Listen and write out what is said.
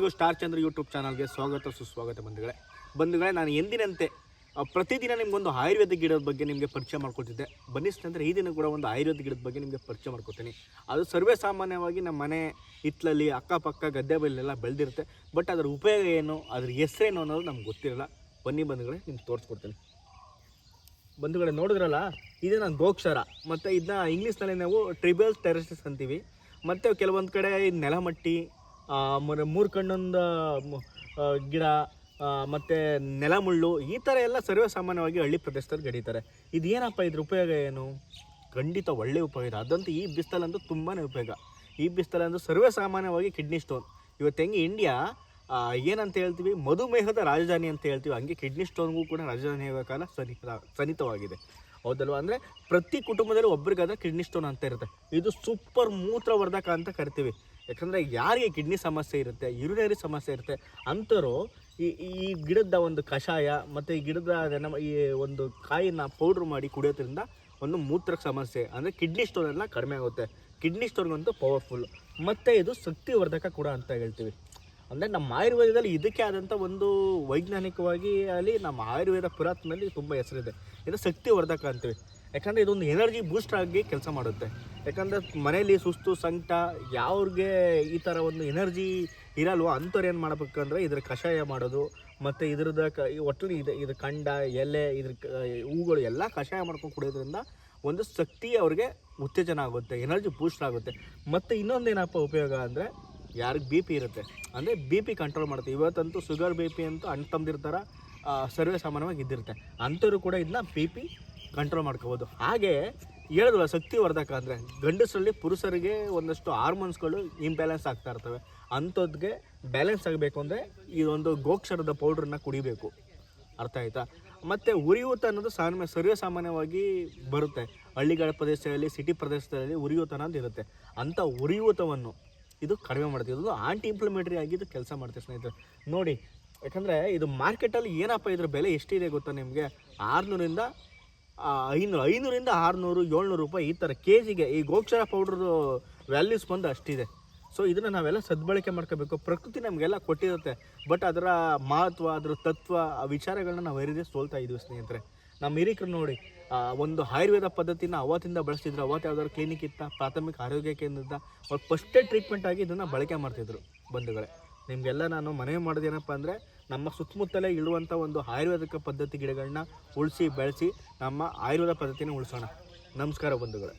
ಎಲ್ರಿಗೂ ಸ್ಟಾರ್ ಚಂದ್ರ ಯೂಟ್ಯೂಬ್ ಚಾನಲ್ಗೆ ಸ್ವಾಗತ ಸುಸ್ವಾಗತ ಬಂಧುಗಳೇ ನಾನು ಎಂದಿನಂತೆ ಪ್ರತಿದಿನ ನಿಮಗೊಂದು ಆಯುರ್ವೇದ ಗಿಡದ ಬಗ್ಗೆ ನಿಮಗೆ ಪರಿಚಯ ಮಾಡ್ಕೊಳ್ತಿದ್ದೆ. ಬನ್ನಿ ಸ್ನೇಹಿತರೆ, ಈ ದಿನ ಕೂಡ ಒಂದು ಆಯುರ್ವೇದ ಗಿಡದ ಬಗ್ಗೆ ನಿಮಗೆ ಪರಿಚಯ ಮಾಡ್ಕೊತೀನಿ. ಅದು ಸರ್ವೇ ಸಾಮಾನ್ಯವಾಗಿ ನಮ್ಮ ಮನೆ ಹಿತ್ತಲಲ್ಲಿ ಅಕ್ಕಪಕ್ಕ ಗದ್ದೆ ಬೈಲೆಲ್ಲ ಬೆಳೆದಿರುತ್ತೆ. ಬಟ್ ಅದರ ಉಪಯೋಗ ಏನು, ಅದ್ರ ಹೆಸರೇನು ಅನ್ನೋದು ನಮ್ಗೆ ಗೊತ್ತಿರಲ್ಲ. ಬನ್ನಿ ಬಂಧುಗಳೇ, ನಿಮ್ಗೆ ತೋರಿಸ್ಕೊಡ್ತೀನಿ. ಬಂಧುಗಳೇ ನೋಡಿದ್ರಲ್ಲ, ಇದೇ ನಾನು ಗೋಕ್ಷರ, ಮತ್ತು ಇದನ್ನ ಇಂಗ್ಲೀಷ್ನಲ್ಲಿ ನಾವು ಟ್ರಿಬಲ್ ಟೆರೆಸಿಸ್ ಅಂತೀವಿ. ಮತ್ತು ಕೆಲವೊಂದು ಕಡೆ ನೆಲಮಟ್ಟಿ, ಮೂರು ಕಣ್ಣೊಂದು ಗಿಡ, ಮತ್ತು ನೆಲಮುಳ್ಳು, ಈ ಥರ ಎಲ್ಲ ಸರ್ವೇ ಸಾಮಾನ್ಯವಾಗಿ ಹಳ್ಳಿ ಪ್ರದೇಶದಲ್ಲಿ ಗಡೀತಾರೆ. ಇದೇನಪ್ಪ, ಇದ್ರ ಉಪಯೋಗ ಏನು? ಖಂಡಿತ ಒಳ್ಳೆಯ ಉಪಯೋಗ. ಅದಂತೂ ಈ ಬಿಸ್ತಲಂತೂ ತುಂಬಾ ಉಪಯೋಗ. ಈ ಬಿಸ್ತಲಂತೂ ಸರ್ವೇ ಸಾಮಾನ್ಯವಾಗಿ ಕಿಡ್ನಿ ಸ್ಟೋನ್. ಇವತ್ತು ಹೆಂಗೆ ಇಂಡಿಯಾ ಏನಂತ ಹೇಳ್ತೀವಿ, ಮಧುಮೇಹದ ರಾಜಧಾನಿ ಅಂತ ಹೇಳ್ತೀವಿ, ಹಂಗೆ ಕಿಡ್ನಿ ಸ್ಟೋನ್ಗೂ ಕೂಡ ರಾಜಧಾನಿ ಆಗೋ ಕಾಲ ಸನ್ನಿಹಿತವಾಗಿದೆ. ಹೌದಲ್ವ? ಅಂದರೆ ಪ್ರತಿ ಕುಟುಂಬದಲ್ಲಿ ಒಬ್ರಿಗಾದ್ರೆ ಕಿಡ್ನಿ ಸ್ಟೋನ್ ಅಂತ ಇರುತ್ತೆ. ಇದು ಸೂಪರ್ ಮೂತ್ರವರ್ಧಕ ಅಂತ ಕರಿತೀವಿ. ಯಾಕಂದರೆ ಯಾರಿಗೆ ಕಿಡ್ನಿ ಸಮಸ್ಯೆ ಇರುತ್ತೆ, ಯೂರಿನರಿ ಸಮಸ್ಯೆ ಇರುತ್ತೆ ಅಂಥವ್ರು ಈ ಗಿಡದ ಒಂದು ಕಷಾಯ ಮತ್ತು ಈ ಗಿಡದ ಈ ಒಂದು ಕಾಯಿನ ಪೌಡ್ರ್ ಮಾಡಿ ಕುಡಿಯೋದ್ರಿಂದ ಒಂದು ಮೂತ್ರ ಸಮಸ್ಯೆ ಅಂದರೆ ಕಿಡ್ನಿ ಸ್ಟೋನ್ ಎಲ್ಲ ಕಡಿಮೆ ಆಗುತ್ತೆ. ಕಿಡ್ನಿ ಸ್ಟೋನ್ಗಂತೂ ಪವರ್ಫುಲ್, ಮತ್ತು ಇದು ಶಕ್ತಿವರ್ಧಕ ಕೂಡ ಅಂತ ಹೇಳ್ತೀವಿ. ಅಂದರೆ ನಮ್ಮ ಆಯುರ್ವೇದದಲ್ಲಿ ಇದಕ್ಕೆ ಆದಂಥ ಒಂದು ವೈಜ್ಞಾನಿಕವಾಗಿ ಅಲ್ಲಿ ನಮ್ಮ ಆಯುರ್ವೇದ ಪುರಾತನದಲ್ಲಿ ತುಂಬ ಹೆಸರಿದೆ. ಇದು ಶಕ್ತಿವರ್ಧಕ ಅಂತೀವಿ. ಯಾಕಂದರೆ ಇದೊಂದು ಎನರ್ಜಿ ಬೂಸ್ಟರ್ ಆಗಿ ಕೆಲಸ ಮಾಡುತ್ತೆ. ಯಾಕಂದರೆ ಮನೇಲಿ ಸುಸ್ತು ಸಂಕಟ ಯಾವ್ರಿಗೆ ಈ ಥರ ಒಂದು ಎನರ್ಜಿ ಇರಲ್ವೋ ಅಂಥವ್ರು ಏನು ಮಾಡಬೇಕಂದ್ರೆ ಇದ್ರ ಕಷಾಯ ಮಾಡೋದು, ಮತ್ತು ಇದ್ರದ್ದು ಒಟ್ಟು ಇದು ಕಂಡ ಎಲೆ ಇದ್ರ ಹೂಗಳು ಎಲ್ಲ ಕಷಾಯ ಮಾಡ್ಕೊಂಡು ಕುಡಿಯೋದ್ರಿಂದ ಒಂದು ಶಕ್ತಿ ಅವ್ರಿಗೆ ಉತ್ತೇಜನ ಆಗುತ್ತೆ, ಎನರ್ಜಿ ಬೂಸ್ಟ್ ಆಗುತ್ತೆ. ಮತ್ತು ಇನ್ನೊಂದೇನಪ್ಪ ಉಪಯೋಗ ಅಂದರೆ, ಯಾರಿಗೆ ಬಿ ಪಿ ಇರುತ್ತೆ ಅಂದರೆ ಬಿ ಪಿ ಕಂಟ್ರೋಲ್ ಮಾಡುತ್ತೆ. ಇವತ್ತಂತೂ ಶುಗರ್ ಬಿ ಪಿ ಅಂತೂ ಅಣ್ಣ ತಮ್ಮದಿರ್ತಾರ ಸರ್ವೇ ಸಾಮಾನ್ಯವಾಗಿ ಇದ್ದಿರುತ್ತೆ. ಅಂಥವ್ರು ಕೂಡ ಇದನ್ನ ಬಿ ಪಿ ಕಂಟ್ರೋಲ್ ಮಾಡ್ಕೋಬೋದು. ಹಾಗೆ ಹೇಳಿದ್ವಲ್ಲ, ಶಕ್ತಿವರ್ಧಕ ಅಂದರೆ ಗಂಡಸರಲ್ಲಿ ಪುರುಷರಿಗೆ ಒಂದಷ್ಟು ಹಾರ್ಮೋನ್ಸ್ಗಳು ಇಂಬ್ಯಾಲೆನ್ಸ್ ಆಗ್ತಾ ಇರ್ತವೆ. ಅಂಥದ್ಗೆ ಬ್ಯಾಲೆನ್ಸ್ ಆಗಬೇಕು ಅಂದರೆ ಇದೊಂದು ಗೋಕ್ಷರದ ಪೌಡ್ರನ್ನ ಕುಡಿಬೇಕು. ಅರ್ಥ ಆಯಿತಾ? ಮತ್ತು ಉರಿಯೂತ ಅನ್ನೋದು ಸರ್ವೇ ಸಾಮಾನ್ಯವಾಗಿ ಬರುತ್ತೆ. ಹಳ್ಳಿಗಳ ಪ್ರದೇಶದಲ್ಲಿ, ಸಿಟಿ ಪ್ರದೇಶದಲ್ಲಿ ಉರಿಯೂತ ಅನ್ನೋದು ಇರುತ್ತೆ. ಅಂಥ ಉರಿಯೂತವನ್ನು ಇದು ಕಡಿಮೆ ಮಾಡ್ತೀವಿ. ಇದು ಆಂಟಿ ಇನ್ಫ್ಲಮೇಟರಿ ಆಗಿದ್ದು ಕೆಲಸ ಮಾಡ್ತೀವಿ ಸ್ನೇಹಿತರೆ. ನೋಡಿ, ಯಾಕಂದರೆ ಇದು ಮಾರ್ಕೆಟಲ್ಲಿ ಏನಪ್ಪ ಇದ್ರ ಬೆಲೆ ಎಷ್ಟಿದೆ ಗೊತ್ತಾ ನಿಮಗೆ? 600ರಿಂದ 500, 500ರಿಂದ 600, 700 ರೂಪಾಯಿ ಈ ಥರ ಕೆ ಜಿಗೆ ಈ ಗೋಕ್ಷರ ಪೌಡ್ರದು ವ್ಯಾಲ್ಯೂಸ್ ಬಂದು ಅಷ್ಟಿದೆ. ಸೊ ಇದನ್ನು ನಾವೆಲ್ಲ ಸದ್ಬಳಕೆ ಮಾಡ್ಕೋಬೇಕು. ಪ್ರಕೃತಿ ನಮಗೆಲ್ಲ ಕೊಟ್ಟಿರುತ್ತೆ, ಬಟ್ ಅದರ ಮಹತ್ವ, ಅದರ ತತ್ವ, ಆ ವಿಚಾರಗಳನ್ನ ನಾವು ಅರಿದೇ ಸೋಲ್ತಾ ಇದ್ದೀವಿ ಸ್ನೇಹಿತರೆ. ನಮ್ಮ ಹಿರಿಕರು ನೋಡಿ, ಒಂದು ಆಯುರ್ವೇದ ಪದ್ಧತಿನ ಅವತ್ತಿಂದ ಬಳಸ್ತಿದ್ರು. ಅವತ್ತು ಯಾವ್ದಾದ್ರು ಕ್ಲಿನಿಕ್ ಇತ್ತ, ಪ್ರಾಥಮಿಕ ಆರೋಗ್ಯ ಕೇಂದ್ರದ ಅವ್ರು ಫಸ್ಟೇ ಟ್ರೀಟ್ಮೆಂಟ್ ಆಗಿ ಇದನ್ನು ಬಳಕೆ ಮಾಡ್ತಿದ್ರು. ಬಂಧುಗಳೇ, ನಿಮಗೆಲ್ಲ ನಾನು ಮನವಿ ಮಾಡೋದೇನಪ್ಪ ಅಂದರೆ, ನಮ್ಮ ಸುತ್ತಮುತ್ತಲೇ ಇರುವಂಥ ಒಂದು ಆಯುರ್ವೇದಿಕ ಪದ್ಧತಿ ಗಿಡಗಳನ್ನ ಉಳಿಸಿ ಬೆಳೆಸಿ ನಮ್ಮ ಆಯುರ್ವೇದ ಪದ್ಧತಿನ ಉಳಿಸೋಣ. ನಮಸ್ಕಾರ ಬಂಧುಗಳೇ.